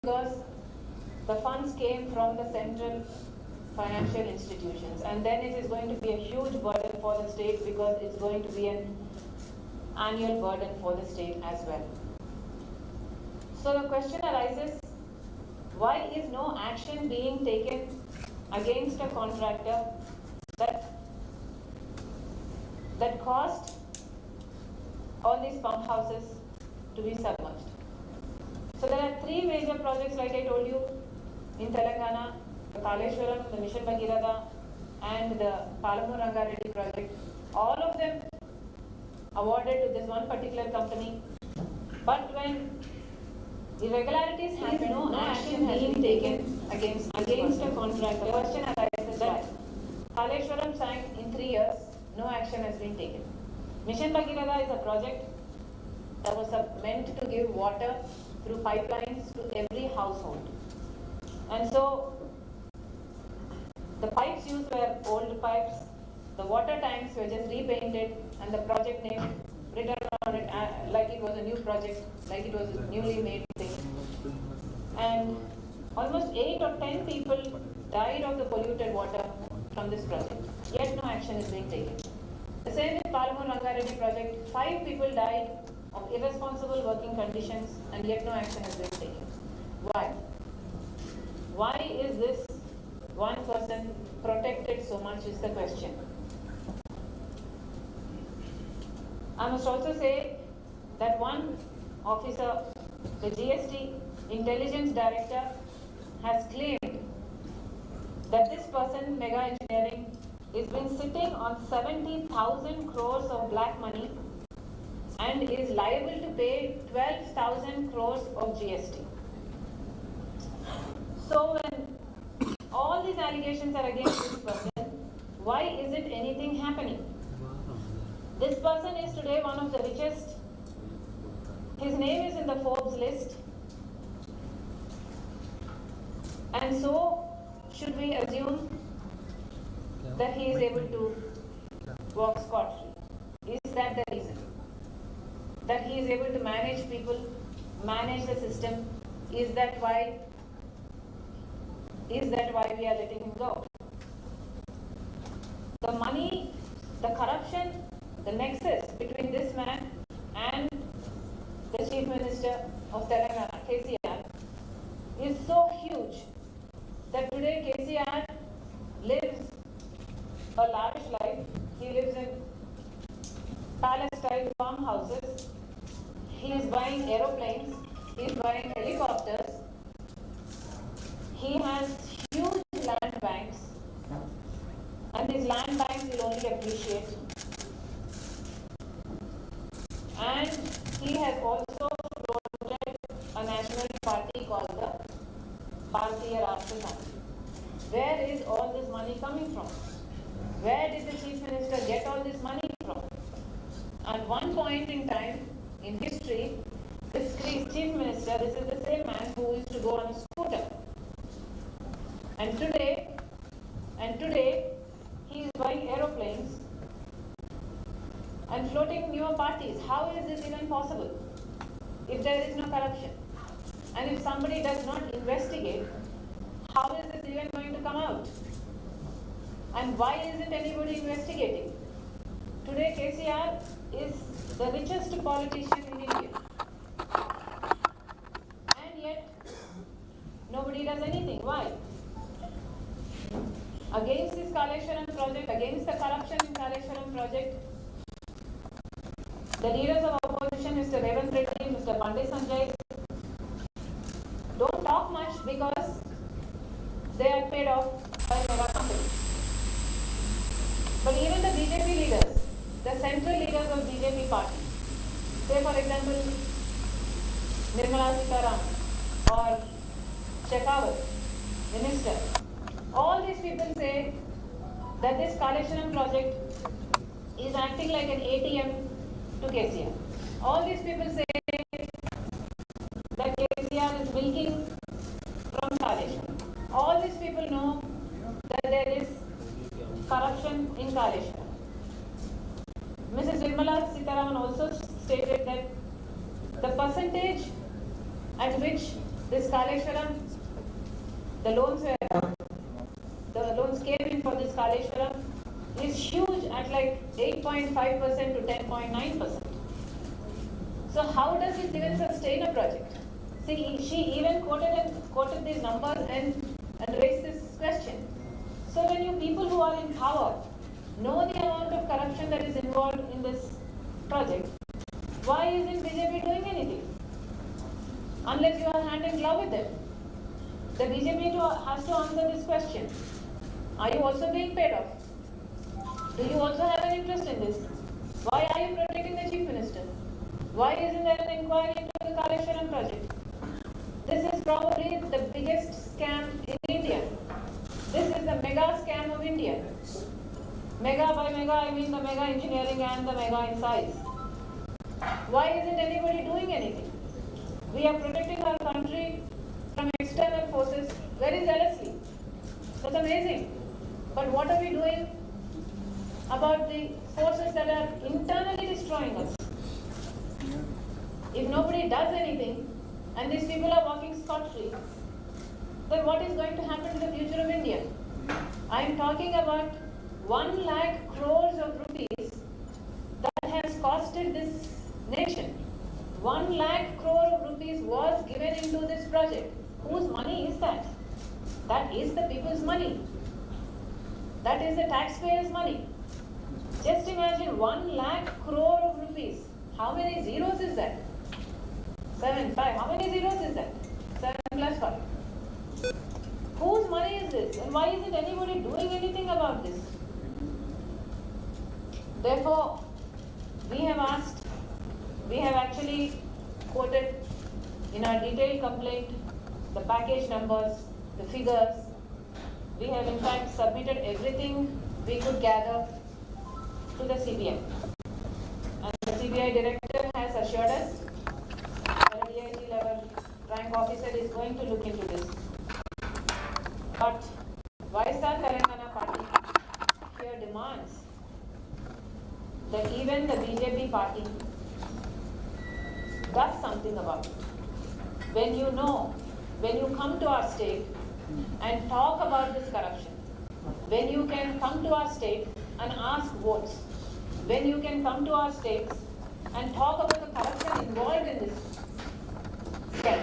because the funds came from the central financial institutions, and then it is going to be a huge burden for the state because it's going to be an annual burden for the state as well. So the question arises, why is no action being taken against a contractor that caused all these pump houses to be submerged? So there are three major projects, like I told you, in Telangana: the Kaleshwaram, the Mission Bhagirath, and the Palamur Rangareddy project. All of them awarded to this one particular company. But when irregularities happen, no action has been taken against a contractor. The question arises that Kaleshwaram sank in 3 years, no action has been taken. Mission Bhagirath is a project that was meant to give water through pipelines to every household. And so the pipes used were old pipes, the water tanks were just repainted, and the project name written on it like it was a new project, like it was a newly made thing. And almost 8 or 10 people died of the polluted water from this project, yet no action is being taken. The same with Palamur Rangareddy project, 5 people died of irresponsible working conditions, and yet no action has been taken. Why? Why is this one person protected so much is the question. I must also say that one officer, the GST Intelligence Director, has claimed that this person, Mega Engineering, is been sitting on 70,000 crores of black money and is liable to pay 12,000 crores of GST. So when all these allegations are against this person, why isn't anything happening? This person is today one of the richest. His name is in the Forbes list. And so, should we assume that he is able to walk scot-free? Is that the reason? That he is able to manage people, manage the system? Is that why we are letting him go? The money, the corruption, the nexus between this man and the Chief Minister of Telangana, KCR, is so huge that today KCR lives a lavish life. He lives in palace-style farmhouses. He is buying aeroplanes. He is buying helicopters. He has huge land banks, and these land banks will only appreciate. And he has also floated a national party called the Bharatiya Rashtra Samiti. Where is all this money coming from? Where did the Chief Minister get all this money from? At one point in time in history, this Chief Minister, this is the same man who used to go on a scooter. And today, he is buying aeroplanes and floating newer parties. How is this even possible if there is no corruption? And if somebody does not investigate, how is this even going to come out? And why isn't anybody investigating? Today, KCR is the richest politician in India. And yet, nobody does anything. Why? Against this Kaleshwaram project, against the corruption in Kaleshwaram project, the leaders of opposition, Mr. Revanth Reddy, Mr. Pandit Sanjay, don't talk much because they are paid off by mega companies. But even the BJP leaders, the central leaders of BJP party, say for example, Nirmala Sitaraman or Shekhawat, minister, all these people say that this Kaleshwaram project is acting like an ATM to KCR. All these people say that KCR is milking from Kaleshwaram. All these people know that there is corruption in Kaleshwaram. Mrs. Nirmala Sitaraman also stated that the percentage at which This Kaleshwaram, the loans came in for this Kaleshwaram is huge at like 8.5% to 10.9%. So how does it even sustain a project? See, she even quoted these numbers and raised this question. So when you people who are in power know the amount of corruption that is involved in this project, why isn't BJP doing anything? Unless you are hand in glove with them. The BJP has to answer this question. Are you also being paid off? Do you also have an interest in this? Why are you protecting the Chief Minister? Why isn't there an inquiry into the Kaleshwaram project? This is probably the biggest scam in India. This is the mega scam of India. Mega by mega, I mean the mega engineering and the mega in size. Why isn't anybody doing anything? We are protecting our country from external forces very zealously. That's amazing. But what are we doing about the forces that are internally destroying us? If nobody does anything and these people are walking scot-free, then what is going to happen to the future of India? I am talking about 1 lakh crores of rupees that has costed this nation. 1 lakh crore of rupees was given into this project. Whose money is that? That is the people's money. That is the taxpayers' money. Just imagine 1 lakh crore of rupees. How many zeros is that? 7, 5. How many zeros is that? 7 plus 5. Whose money is this? And why isn't anybody doing anything about this? Therefore, we have actually quoted in our detailed complaint the package numbers, the figures. We have in fact submitted everything we could gather to the CBI. And the CBI director has assured us that a DIG level rank officer is going to look into this. But YSRTP party here demands that even the BJP party does something about it. When you come to our state and talk about this corruption, when you can come to our state and ask votes, when you can come to our states and talk about the corruption involved in this scam,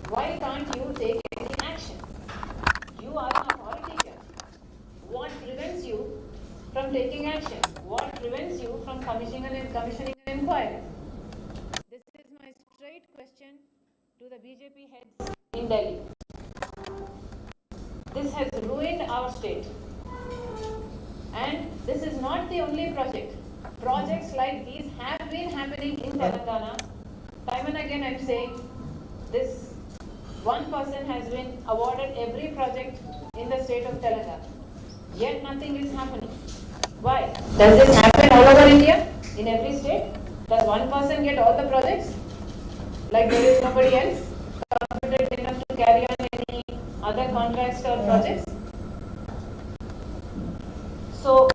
why can't you take any action? You are an authority here. What prevents you from taking action? What prevents you from commissioning an inquiry? This is my straight question to the BJP heads in Delhi. This has ruined our state. And this is not the only project. Projects like these have been happening in Telangana. Time and again I am saying this one person has been awarded every project in the state of Telangana. Yet nothing is happening. Why? Does this happen all over India? In every state? Does one person get all the projects? Like there is nobody else competent enough to carry on any other contracts or projects? So,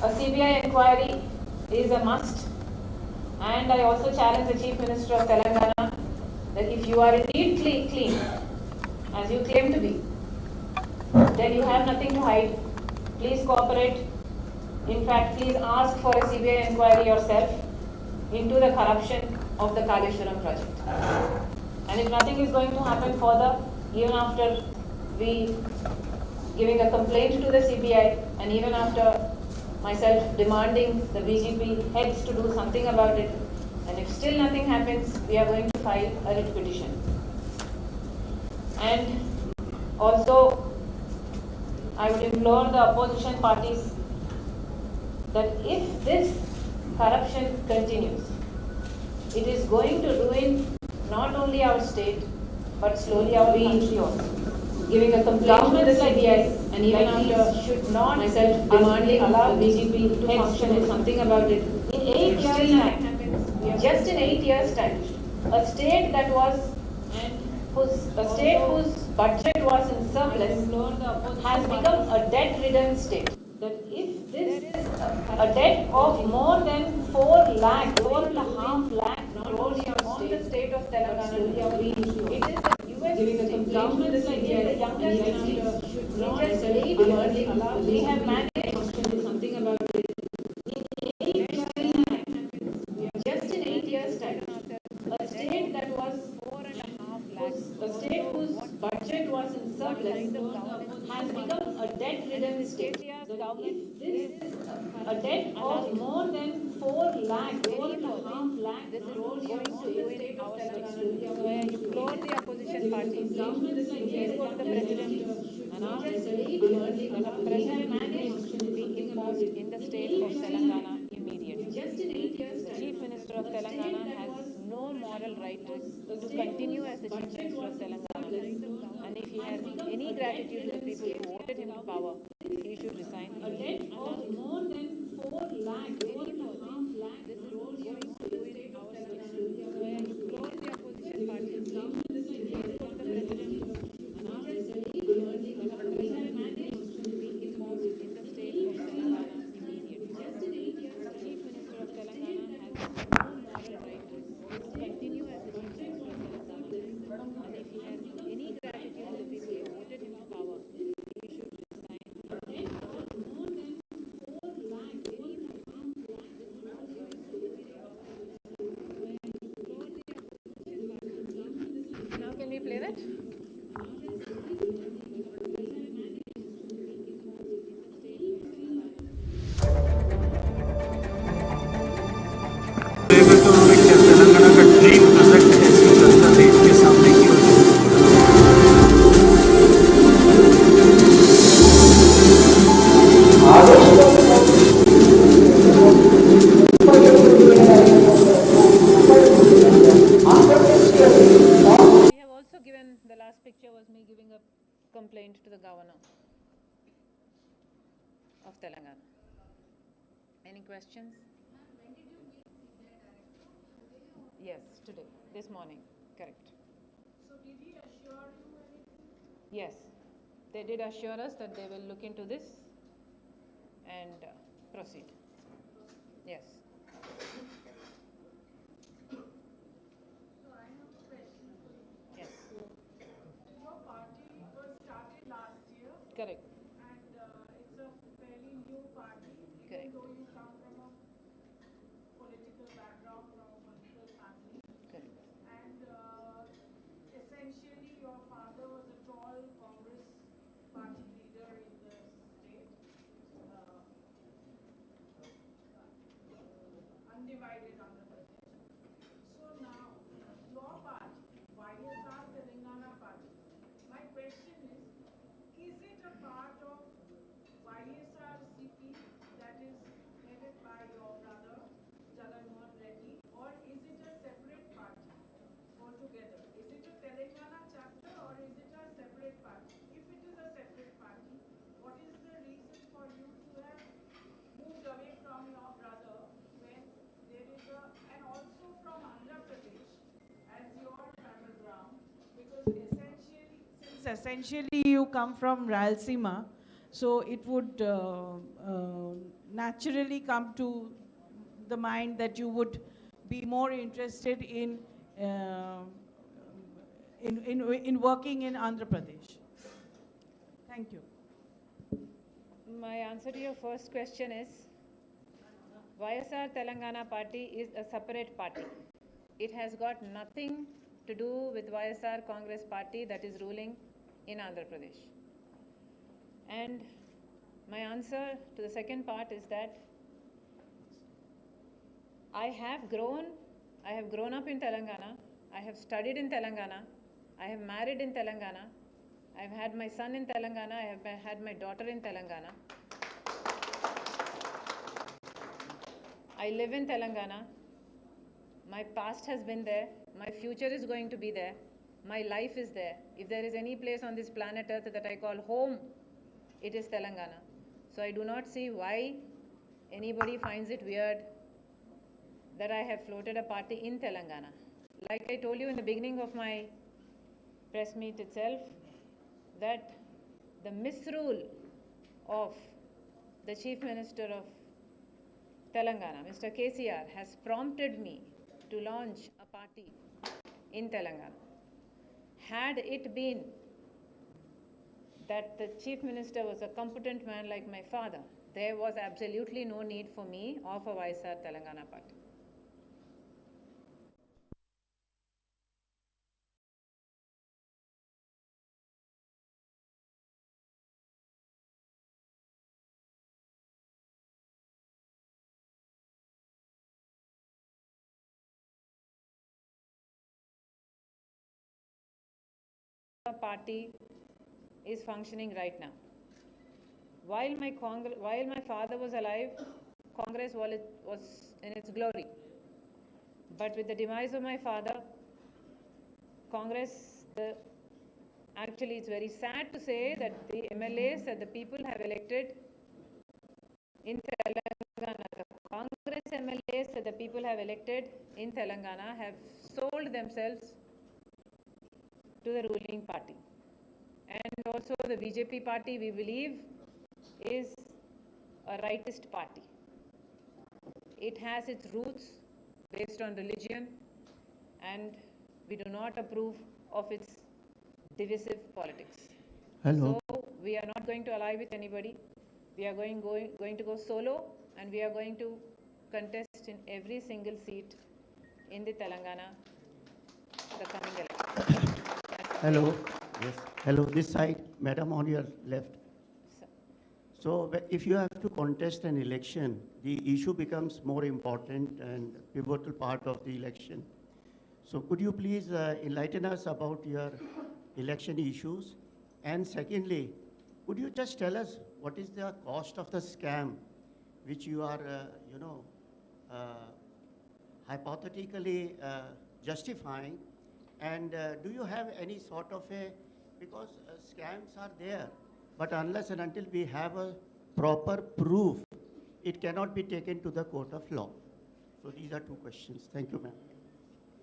a CBI inquiry is a must, and I also challenge the Chief Minister of Telangana that if you are indeed clean, as you claim to be, then you have nothing to hide. Please cooperate. In fact, please ask for a CBI inquiry yourself into the corruption of the Kaleshwaram project. And if nothing is going to happen further, even after we giving a complaint to the CBI and even after myself demanding the BJP heads to do something about it, and if still nothing happens, we are going to file a writ petition. And also, I would implore the opposition parties that if this corruption continues, it is going to ruin not only our state, but slowly our country also. Giving a complaint to the CBI and even after should not myself demanding allow BJP to function and something about it. In 8 years' time, just in 8 years' time, a state that was whose budget was in surplus has become a debt-ridden state. That if this is a debt of more than 4.5 lakh crores on the state of Telangana, it is governments like the youngest countries should not allow. We have managed something about just in 8 years' time. A state that was 4.5 lakhs, a state whose budget was in surplus, has become a debt-ridden state. If this is a debt of more than 4 lakh, 4.5 lakh crores going to ruin our state. So I implore the opposition parties, please go to the president and ask that a president be imposed in the state of Telangana immediately. The Chief Minister of Telangana has no moral right to continue as the Chief Minister of Telangana. And if he has any gratitude to the people who voted him to power, he should resign. A debt of more than 4 lakh, 4.5 lakh crores going to ruin our state. So I implore the opposition parties, please go to the president and ask that a president be imposed in the state of Telangana immediately. The Chief Minister of Telangana has no moral right to continue as the Chief Minister of Telangana. And if he has any gratitude to the people who voted him to power, he should resign. More than 4 lakh, 4.5 lakh. Now can we play that? तो उन्होंने तेलंगाना का dream project ऐसी जनता देश के सामने की We have also given, the last picture was me giving a complaint to the governor of Telangana. Any questions? Yes, today, this morning, correct. So did he assure you anything? Yes, they did assure us that they will look into this and proceed. Yes. So I have a question for you. Yes, Your party was started last year correct. and it's a fairly new party, even Correct. though you come from a political background, from a political family. Correct. And essentially your father was a tall Congress party leader in the state, undivided Andhra Pradesh. So now, your party, YSR Telangana party, my question is it a part of YSRTP that is headed by your brother, Jagannath Reddy, or is it a separate party altogether? Is it a Telangana chapter or is it a separate party? If it is a separate party, what is the reason for you to have moved away from your brother when there is a, and also from Andhra Pradesh as your travel ground? Because essentially you come from Rayalaseema, so it would naturally come to the mind that you would be more interested in working in Andhra Pradesh. Thank you. My answer to your first question is, YSR Telangana party is a separate party. It has got nothing to do with YSR Congress party that is ruling in Andhra Pradesh. And my answer to the second part is that I have grown up in Telangana, I have studied in Telangana, I have married in Telangana, I have had my son in Telangana, I have had my daughter in Telangana. I live in Telangana. My past has been there. My future is going to be there. My life is there. If there is any place on this planet Earth that I call home, it is Telangana. So I do not see why anybody finds it weird that I have floated a party in Telangana. Like I told you in the beginning of my press meet itself, that the misrule of the Chief Minister of Telangana, Mr. KCR, has prompted me to launch a party in Telangana. Had it been that the Chief Minister was a competent man like my father, there was absolutely no need for me or for YSR Telangana Party. The party is functioning right now. While my father was alive, Congress was in its glory. But with the demise of my father, Congress, actually it's very sad to say that the MLAs that the people have elected in Telangana, the Congress MLAs that the people have elected in Telangana have sold themselves to the ruling party. And also the BJP party, we believe, is a rightist party. It has its roots based on religion, and we do not approve of its divisive politics. Hello. So we are not going to ally with anybody. We are going to go solo, and we are going to contest in every single seat in the Telangana, the coming election. Hello. Yes. Hello. This side, madam, on your left. So if you have to contest an election, the issue becomes more important and pivotal part of the election. So could you please enlighten us about your election issues? And secondly, could you just tell us what is the cost of the scam which you are, hypothetically justifying? And do you have any sort of because scams are there, but unless and until we have a proper proof, it cannot be taken to the court of law. So these are two questions. Thank you, ma'am.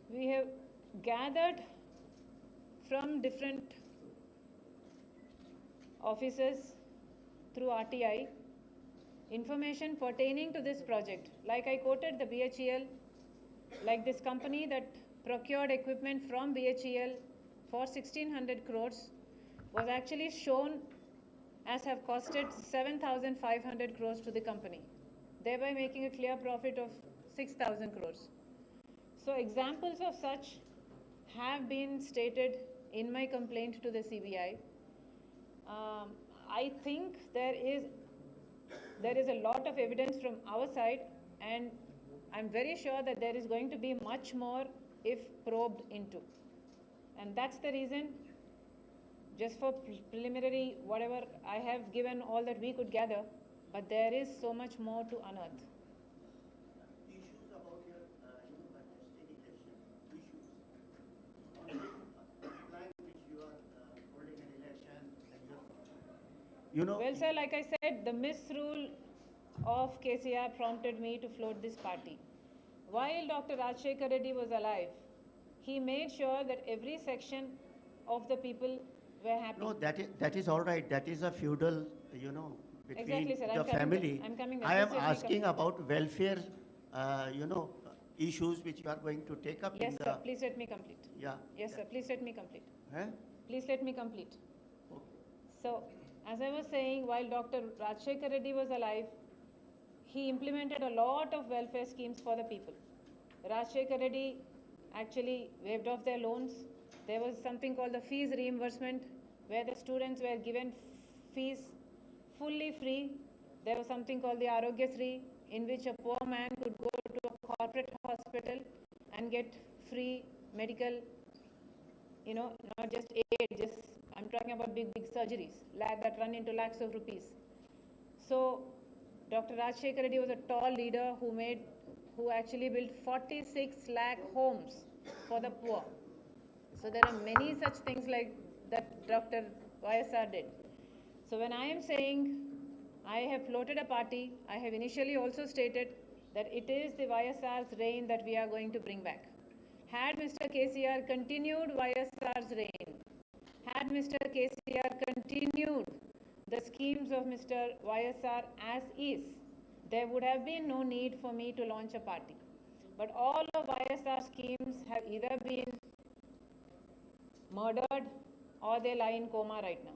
We have gathered from different offices through RTI information pertaining to this project. Like I quoted the BHEL, like this company that procured equipment from BHEL for 1600 crores was actually shown as have costed 7,500 crores to the company, thereby making a clear profit of 6,000 crores. So examples of such have been stated in my complaint to the CBI. I think there is a lot of evidence from our side, and I'm very sure that there is going to be much more if probed into. And that's the reason, just for preliminary, whatever, I have given all that we could gather, but there is so much more to unearth. Issues about your contesting election, issues on the line which you are holding an election and Well, sir, like I said, the misrule of KCR prompted me to float this party. While Dr. Rajshekar Reddy was alive, he made sure that every section of the people were happy. No, that is all right. That is a feudal, between Exactly, sir. the family. I'm coming there. I am Please let me asking come. about welfare, issues which you are going to take up Yes, in sir. the... Please let me complete. Yeah. Yes, sir. Please let me complete. Huh? Please let me complete. Okay. So, as I was saying, while Dr. Rajshekar Reddy was alive, he implemented a lot of welfare schemes for the people. Rajshekar Reddy actually waived off their loans. There was something called the fees reimbursement, where the students were given fees fully free. There was something called the Arogyasri, in which a poor man could go to a corporate hospital and get free medical, not just aid, I'm talking about big surgeries that run into lakhs of rupees. So Dr. Rajshekar Reddy was a tall leader who actually built 46 lakh homes for the poor. So there are many such things like that Dr. YSR did. So when I am saying I have floated a party, I have initially also stated that it is the YSR's reign that we are going to bring back. Had Mr. KCR continued YSR's reign, had Mr. KCR continued the schemes of Mr. YSR as is, there would have been no need for me to launch a party. But all of YSR schemes have either been murdered or they lie in coma right now.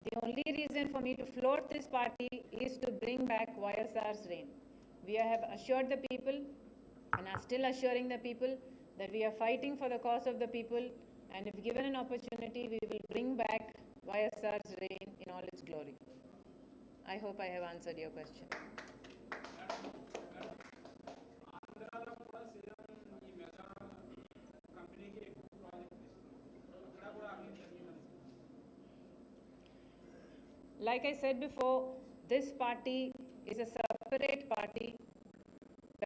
The only reason for me to float this party is to bring back YSR's reign. We have assured the people and are still assuring the people that we are fighting for the cause of the people, and if given an opportunity, we will bring back YSR's reign in all its glory. I hope I have answered your question. Like I said before, this party is a separate party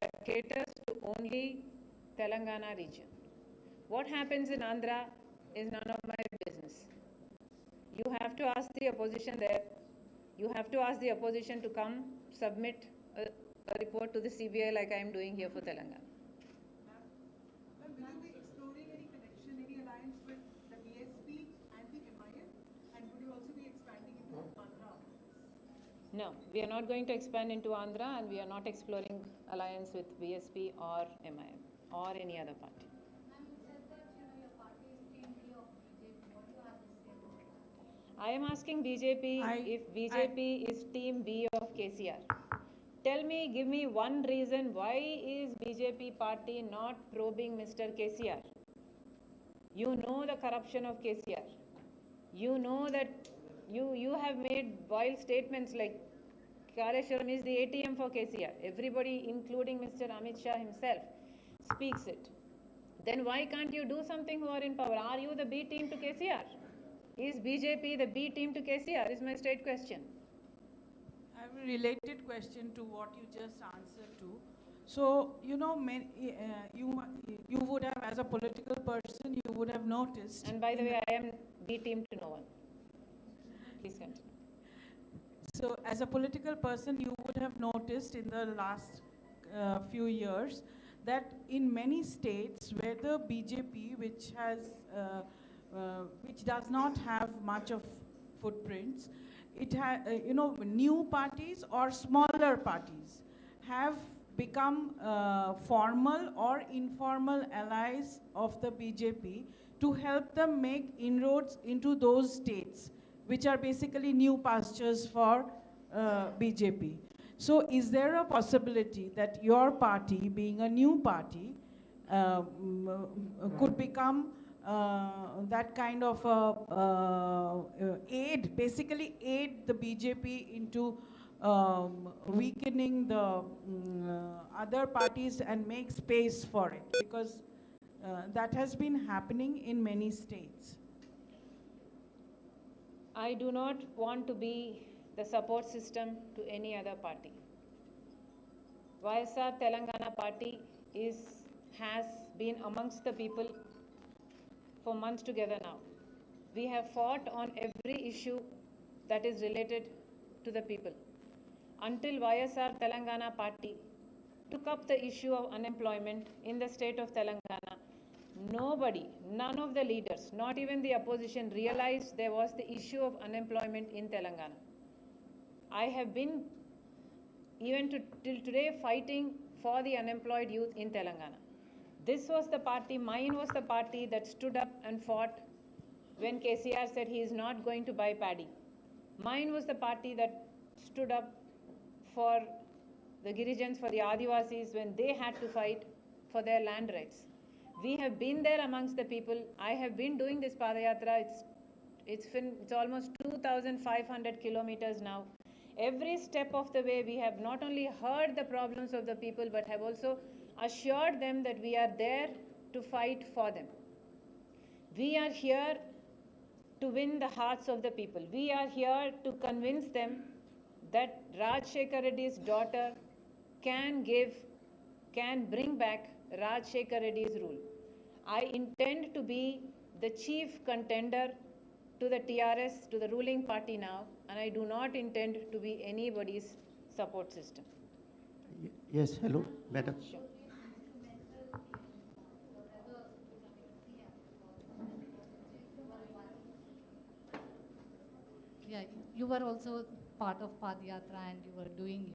that caters to only Telangana region. What happens in Andhra is none of my business. You have to ask the opposition there. You have to ask the opposition to come submit a report to the CBI like I am doing here for Telangana. Ma'am, will you be exploring any connection, any alliance with the BSP and the MIM? And would you also be expanding into Andhra? No, we are not going to expand into Andhra, and we are not exploring alliance with BSP or MIM or any other party. I am asking BJP if BJP is team B of KCR. Tell me, give me one reason why is BJP party not probing Mr. KCR? You know the corruption of KCR. You know that you have made wild statements like Kaleshwaram is the ATM for KCR. Everybody, including Mr. Amit Shah himself, speaks it. Then why can't you do something who are in power? Are you the B team to KCR? Is BJP the B team to KCR? Is my straight question. I have a related question to what you just answered to. So, you know, you would have, as a political person, you would have noticed. And by the way, I am B team to no one. Please continue. So, as a political person, you would have noticed in the last few years that in many states where the BJP, which does not have much of footprints, it new parties or smaller parties have become formal or informal allies of the BJP to help them make inroads into those states, which are basically new pastures for BJP. So is there a possibility that your party, being a new party, could become that kind of basically aid the BJP into weakening the other parties and make space for it? Because that has been happening in many states. I do not want to be the support system to any other party. YSR Telangana party has been amongst the people for months together now. We have fought on every issue that is related to the people. Until YSR Telangana party took up the issue of unemployment in the state of Telangana, nobody, none of the leaders, not even the opposition, realized there was the issue of unemployment in Telangana. I have been even till today fighting for the unemployed youth in Telangana. This was the party, mine was the party that stood up and fought when KCR said he is not going to buy paddy. Mine was the party that stood up for the Girijans, for the Adivasis, when they had to fight for their land rights. We have been there amongst the people. I have been doing this Padayatra. It's almost 2,500 kilometers now. Every step of the way, we have not only heard the problems of the people, but have also assured them that we are there to fight for them. We are here to win the hearts of the people. We are here to convince them that Rajshekar Reddy's daughter can bring back Rajshekar Reddy's rule. I intend to be the chief contender to the TRS, to the ruling party now, and I do not intend to be anybody's support system. Yes, hello, madam. Sure. Yeah, you were also part of Padayatra and you were doing,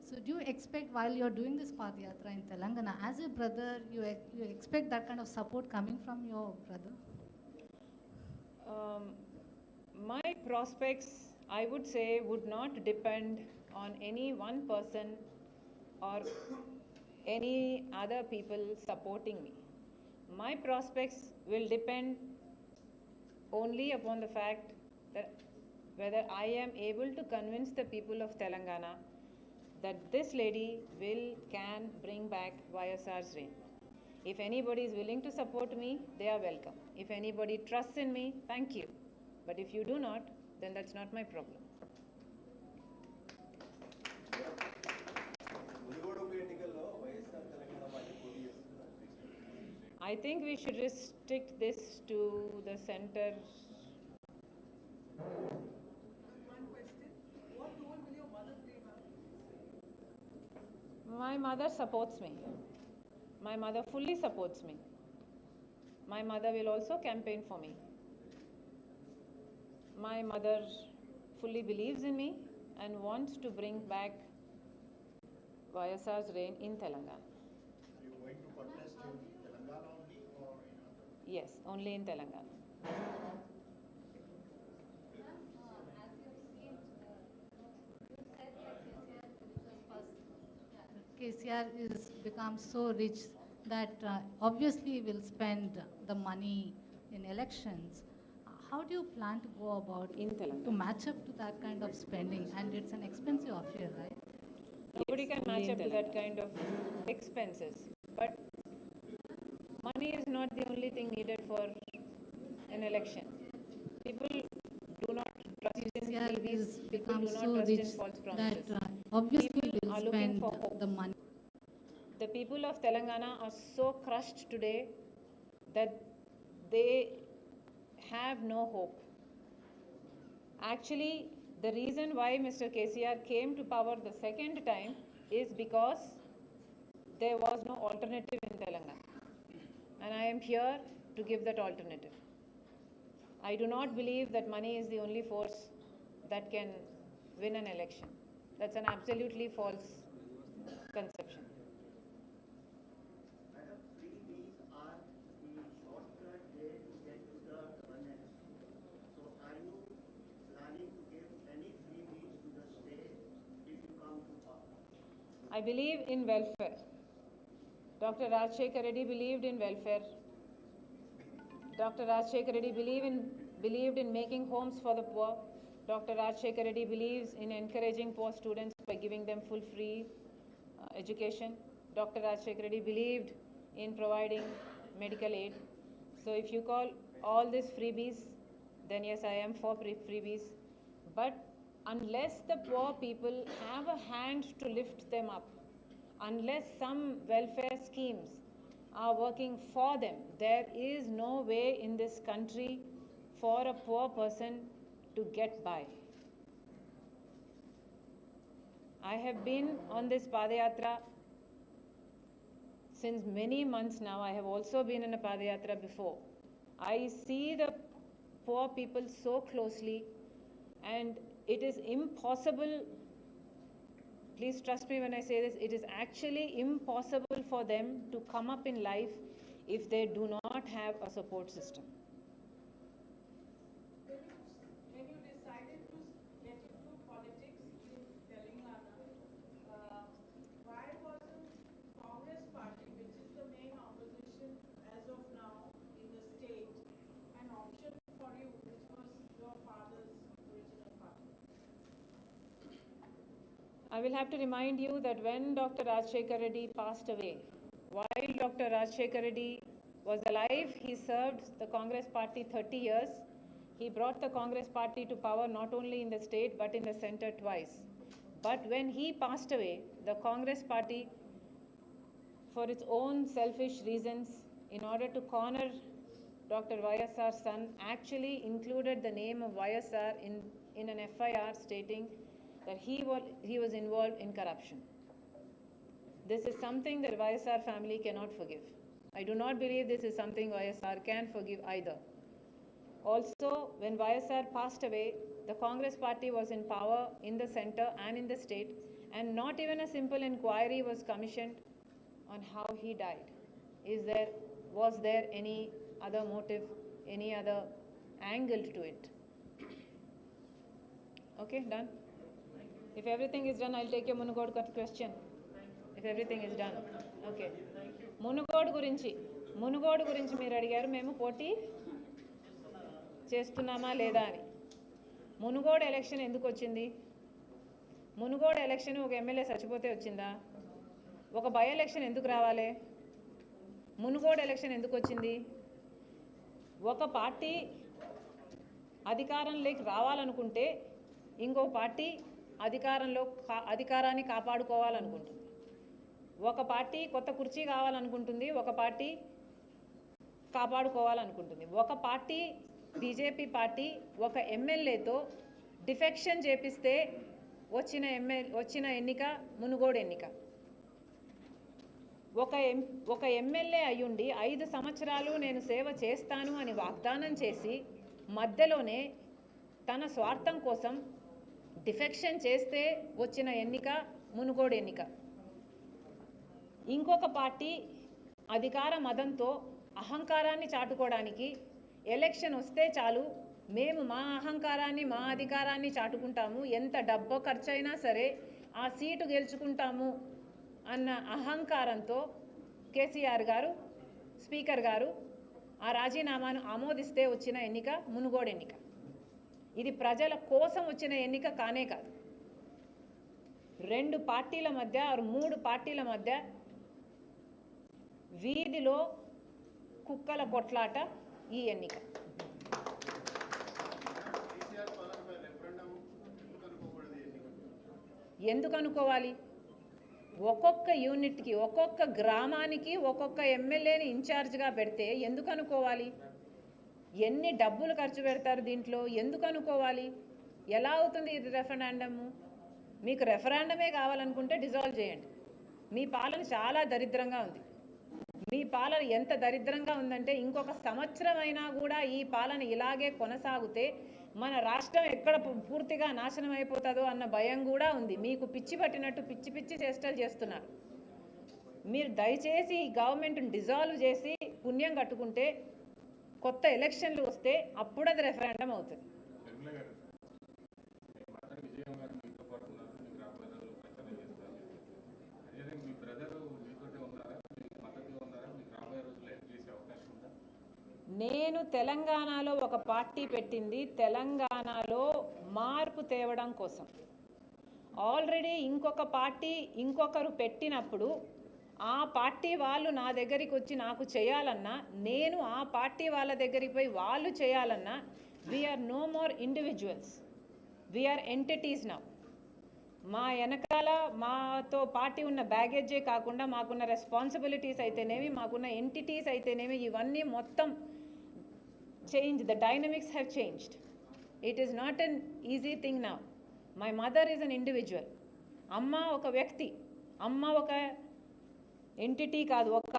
So do you expect, while you're doing this Padayatra in Telangana, as a brother, you expect that kind of support coming from your brother? My prospects, I would say, would not depend on any one person or any other people supporting me. My prospects will depend only upon the fact that whether I am able to convince the people of Telangana that this lady can bring back YSR's reign. If anybody is willing to support me, they are welcome. If anybody trusts in me, thank you. But if you do not, then that's not my problem. I think we should restrict this to the center. One question. What role will your mother play, ma'am? My mother supports me. My mother fully supports me. My mother will also campaign for me. My mother fully believes in me and wants to bring back YSR's reign in Telangana. Are you going to contest in Telangana only or in other? Yes, only in Telangana. KCR is become so rich that obviously will spend the money in elections. How do you plan to go about In Telangana. to match up to that kind of spending? And it's an expensive affair, right? Nobody can match up to that kind of expenses. But money is not the only thing needed for an election. People do not trust in KCR freebies. is People become do not so trust rich in false that promises. obviously People will are looking spend for hope. the money. The people of Telangana are so crushed today that they have no hope. Actually, the reason why Mr. KCR came to power the second time is because there was no alternative in Telangana. And I am here to give that alternative. I do not believe that money is the only force that can win an election. That's an absolutely false conception. Madam, freebies are the shortcut way to get to the governance. So are you planning to give any freebies to the state if you come to power? I believe in welfare. Dr. Rajshekar Reddy believed in welfare. Dr. Rajshekar Reddy believed in making homes for the poor. Dr. Rajshekar Reddy believes in encouraging poor students by giving them full free education. Dr. Rajshekar Reddy believed in providing medical aid. So if you call all these freebies, then yes, I am for freebies. But unless the poor people have a hand to lift them up, unless some welfare schemes are working for them, there is no way in this country for a poor person to get by. I have been on this Padayatra since many months now. I have also been in a Padayatra before. I see the poor people so closely, and it is impossible. Please trust me when I say this, it is actually impossible for them to come up in life if they do not have a support system. When you decided to get into politics in Telangana, why wasn't Congress party, which is the main opposition as of now in the state, an option for you, which was your father's original party? I will have to remind you that when Dr. Rajshekar Reddy passed away, while Dr. Rajshekar Reddy was alive, he served the Congress party 30 years. He brought the Congress party to power not only in the state but in the center twice. But when he passed away, the Congress party, for its own selfish reasons, in order to corner Dr. YSR's son, actually included the name of YSR in an FIR stating that he was involved in corruption. This is something that YSR family cannot forgive. I do not believe this is something YSR can forgive either. Also, when YSR passed away, the Congress party was in power in the center and in the state, and not even a simple inquiry was commissioned on how he died. Was there any other motive, any other angle to it? Okay, done. If everything is done, I'll take your Munugod question. If everything is done. Okay. Munugode గురించి మీరు అడిగారు మేము పోటీ చేస్తున్నామా లేదా అని. Munugode election ఎందుకు వచ్చింది? మునుగోడు ఎలక్షన్ ఒక ఎమ్మెల్యే చచ్చిపోతే వచ్చిందా? ఒక బై ఎలక్షన్ ఎందుకు రావాలి? మునుగోడు ఎలక్షన్ ఎందుకు వచ్చింది? ఒక పార్టీ అధికారంలోకి రావాలనుకుంటే ఇంకో పార్టీ అధికారాన్ని కాపాడుకోవాలనుకుంటుంది. ఒక పార్టీ కొత్త కుర్చీ కావాలనుకుంటుంది, ఒక పార్టీ కాపాడుకోవాలనుకుంటుంది. ఒక పార్టీ బీజేపీ పార్టీ ఒక ఎమ్మెల్యేతో డిఫెక్షన్ చేపిస్తే వచ్చిన ఎన్నిక మునుగోడు ఎన్నిక. ఒక ఎమ్మెల్యే అయ్యుండి 5 సంవత్సరాలు నేను సేవ చేస్తాను అని వాగ్దానం చేసి మధ్యలోనే తన స్వార్థం కోసం డిఫెక్షన్ చేస్తే వచ్చిన ఎన్నిక మునుగోడు ఎన్నిక. ఇంకొక పార్టీ అధికార మదంతో అహంకారాన్ని చాటుకోవడానికి ఎలక్షన్ వస్తే చాలు మేము మా అహంకారాన్ని మా అధికారాన్ని చాటుకుంటాము, ఎంత డబ్బో ఖర్చైనా సరే ఆ సీటు గెలుచుకుంటాము అన్న అహంకారంతో కేసీఆర్ గారు స్పీకర్ గారు ఆ రాజీనామాను ఆమోదిస్తే వచ్చిన ఎన్నిక మునుగోడు ఎన్నిక. ఇది ప్రజల కోసం వచ్చిన ఎన్నిక కానే కాదు. 2 పార్టీల మధ్య 3 పార్టీల మధ్య వీధిలో కుక్కల కొట్లాట ఈ ఎన్నిక. ఎందుకు అనుకోవాలి? ఒక్కొక్క యూనిట్కి ఒక్కొక్క గ్రామానికి ఒక్కొక్క ఎమ్మెల్యేని ఇన్ఛార్జ్గా పెడితే ఎందుకు అనుకోవాలి? ఎన్ని డబ్బులు ఖర్చు పెడతారు దీంట్లో? ఎందుకు అనుకోవాలి? ఎలా అవుతుంది ఇది రెఫరెండము? మీకు రెఫరెండమే కావాలనుకుంటే డిజాల్వ్ చేయండి. మీ పాలన చాలా దరిద్రంగా ఉంది. మీ పాలన ఎంత దరిద్రంగా ఉందంటే ఇంకొక సంవత్సరం అయినా కూడా ఈ పాలన ఇలాగే కొనసాగితే మన రాష్ట్రం ఎక్కడ పూర్తిగా నాశనం అయిపోతుందో అన్న భయం కూడా ఉంది. మీకు పిచ్చి పట్టినట్టు పిచ్చి చేష్టలు చేస్తున్నారు. మీరు దయచేసి ఈ గవర్నమెంట్ని డిజాల్వ్ చేసి పుణ్యం కట్టుకుంటే కొత్త ఎలక్షన్లు వస్తే అప్పుడు అది రెఫరెండం అవుతుంది. నేను తెలంగాణలో ఒక పార్టీ పెట్టింది తెలంగాణలో మార్పు తేవడం కోసం. ఆల్రెడీ ఇంకొక పార్టీ ఇంకొకరు పెట్టినప్పుడు ఆ పార్టీ వాళ్ళు నా దగ్గరికి వచ్చి నాకు చేయాలన్నా, నేను ఆ పార్టీ వాళ్ళ దగ్గరికి పోయి వాళ్ళు చేయాలన్నా, we are no more individuals, we are entities now. మా వెనకాల మాతో పార్టీ ఉన్న బ్యాగేజే కాకుండా మాకున్న రెస్పాన్సిబిలిటీస్ అయితేనేమి, మాకున్న ఎంటిటీస్ అయితేనేమి, ఇవన్నీ మొత్తం change. The dynamics have changed. It is not an easy thing now. My mother is an individual. అమ్మ ఒక వ్యక్తి, అమ్మ ఒక ఎంటిటీ కాదు, ఒక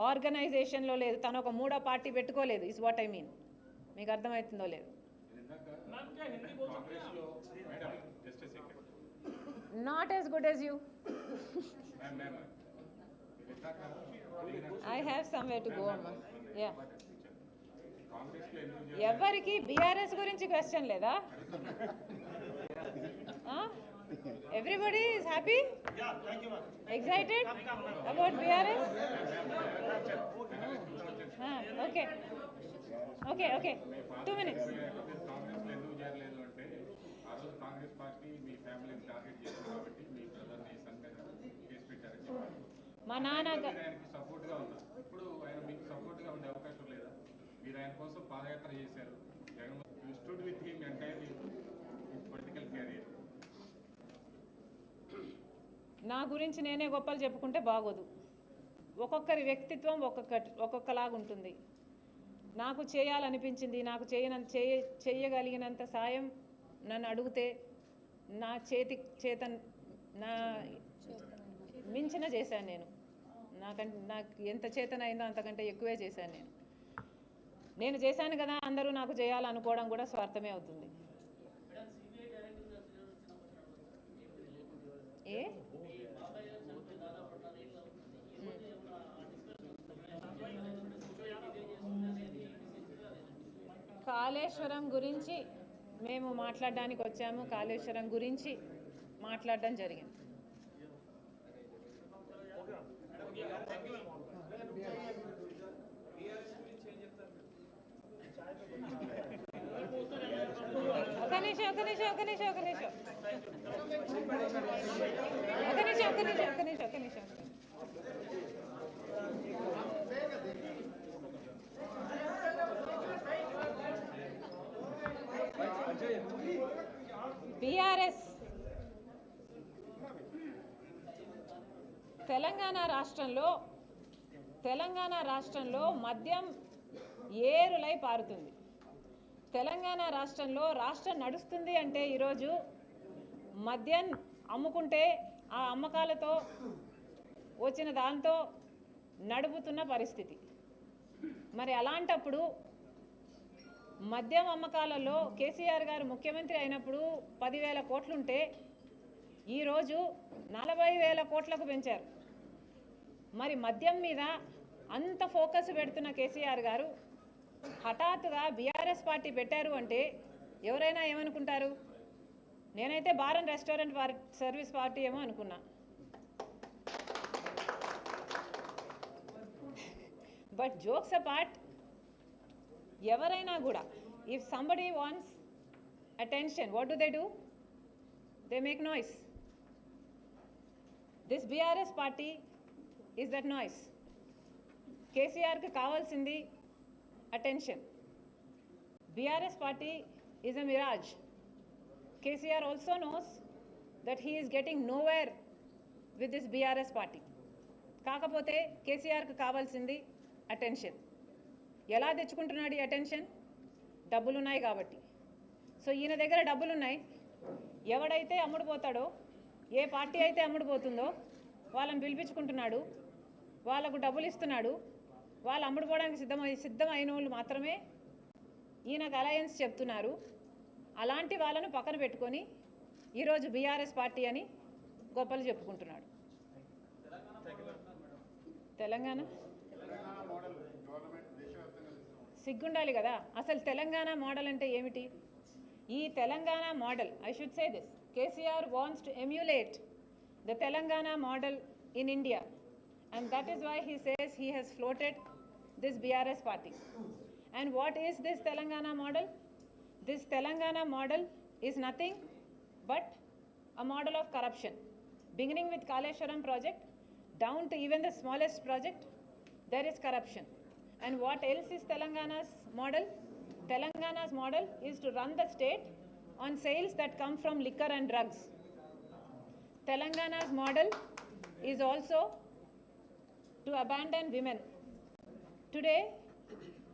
ఆర్గనైజేషన్లో లేదు, తను ఒక 3వ పార్టీ పెట్టుకోలేదు. Is what I mean. మీకు అర్థమవుతుందో లేదు? Not as good as you. I have somewhere to go, Amma. Yeah. ఎవరికి బీఆర్ఎస్ గురించి క్వశ్చన్ లేదా? Everybody is happy? Excited about BRS? Okay. 2 minutes. మా నాన్న సపోర్ట్గా ఉన్నా. ఇప్పుడు ఆయన మీకు సపోర్ట్గా ఉండే అవకాశం లేదా? మీరు ఆయన కోసం పాదయాత్ర చేశారు. You stood with him entirely in political career. నా గురించి నేనే గొప్పలు చెప్పుకుంటే బాగోదు. ఒక్కొక్కరి వ్యక్తిత్వం ఒక్కొక్కలాగుంటుంది. నాకు చేయాలనిపించింది, నాకు చేయగలిగినంత సాయం నన్ను అడిగితే నా నా మించిన చేశాను నేను. నాకు ఎంత చేతనైందో అంతకంటే ఎక్కువే చేశాను నేను చేశాను కదా, అందరూ నాకు చేయాలనుకోవడం కూడా స్వార్థమే అవుతుంది. కాళేశ్వరం గురించి మేము మాట్లాడడానికి వచ్చాము, కాళేశ్వరం గురించి మాట్లాడడం జరిగింది. ఒక నిమిషం. బీఆర్ఎస్ తెలంగాణ రాష్ట్రంలో మద్యం ఏరులై పారుతుంది. తెలంగాణ రాష్ట్రంలో రాష్ట్రం నడుస్తుంది అంటే ఈరోజు మద్యం అమ్ముకుంటే ఆ అమ్మకాలతో వచ్చిన దాంతో నడుపుతున్న పరిస్థితి. మరి అలాంటప్పుడు మద్యం అమ్మకాలలో కేసీఆర్ గారు ముఖ్యమంత్రి అయినప్పుడు 10,000 కోట్లుంటే ఈరోజు 40,000 కోట్లకు పెంచారు. మరి మద్యం మీద అంత ఫోకస్ పెడుతున్న కేసీఆర్ గారు హఠాత్తుగా బీఆర్ఎస్ పార్టీ పెట్టారు అంటే ఎవరైనా ఏమనుకుంటారు? నేనైతే bar and restaurant service party ఏమో అనుకున్నా. బట్ జోక్స్ అపార్ట్, ఎవరైనా కూడా if somebody wants attention, what do? They make noise. This BRS party is that noise. KCR కి కావాల్సింది attention. BRS party is a mirage. KCR also knows that he is getting nowhere with this BRS party. కాకపోతే KCR కి కావాల్సింది attention. ఎలా తెచ్చుకుంటున్నాడు ఈ attention? డబ్బులు ఉన్నాయి కాబట్టి. సో ఈయన దగ్గర డబ్బులు ఉన్నాయి. ఎవడైతే అమ్ముడుపోతాడో, ఏ పార్టీ అయితే అమ్ముడుపోతుందో వాళ్ళని పిలిపించుకుంటున్నాడు, వాళ్ళకు డబ్బులు ఇస్తున్నాడు. వాళ్ళు అమ్ముడుపోవడానికి సిద్ధమైన వాళ్ళు మాత్రమే ఈయనకు అలయన్స్ చెప్తున్నారు. అలాంటి వాళ్ళను పక్కన పెట్టుకొని ఈరోజు బీఆర్ఎస్ పార్టీ అని గొప్పలు చెప్పుకుంటున్నాడు. తెలంగాణ సిగ్గుండాలి కదా. అసలు తెలంగాణ మోడల్ అంటే ఏమిటి? ఈ Telangana model, I should say this, KCR wants to emulate the Telangana model in India, and that is why he says he he's floated this BRS party. And what is this Telangana model? This Telangana model is nothing but a model of corruption. Beginning with Kaleshwaram project, down to even the smallest project, there is corruption. And what else is Telangana's model? Telangana's model is to run the state on sales that come from liquor and drugs. Telangana's model is also to abandon women. Today,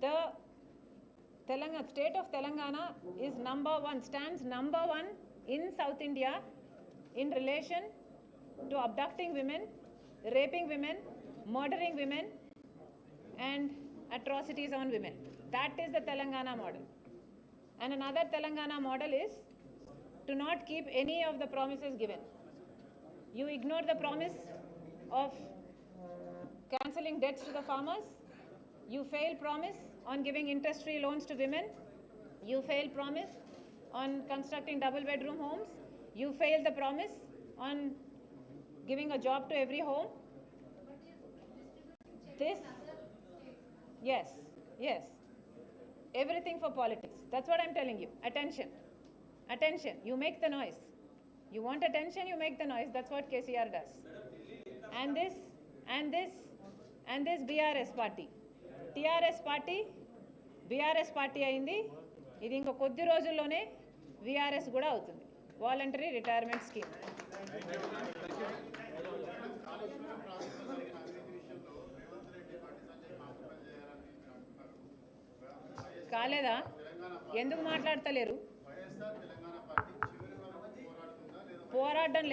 the state of Telangana is stands number one in South India in relation to abducting women, raping women, murdering women, and atrocities on women. That is the Telangana model. And another Telangana model is to not keep any of the promises given. You ignore the promise of cancelling debts to the farmers. You fail promise on giving interest-free loans to women. You fail promise on constructing double-bedroom homes. You fail the promise on giving a job to every home. This, yes. Everything for politics. That's what I'm telling you. Attention. You make the noise. You want attention, you make the noise. That's what KCR does. And this BRS party. TRS party BRS party అయింది. ఇది ఇంకో కొద్ది రోజుల్లోనే VRS కూడా అవుతుంది, voluntary retirement scheme. కాలేదా? ఎందుకు మాట్లాడతలేరు? పోరాడడం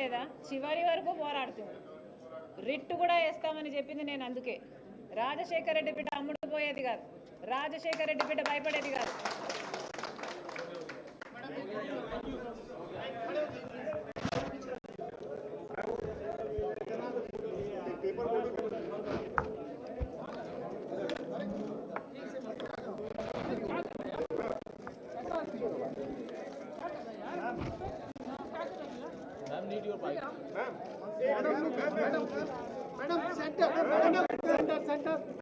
లేదా? చివరి వరకు పోరాడుతుంది. రిట్టు కూడా వేస్తామని చెప్పింది నేను. అందుకే రాజశేఖర రెడ్డి బిడ్డ అమ్ముడు పోయేది కాదు, రాజశేఖర రెడ్డి బిడ్డ భయపడేది కాదు. Madam, center.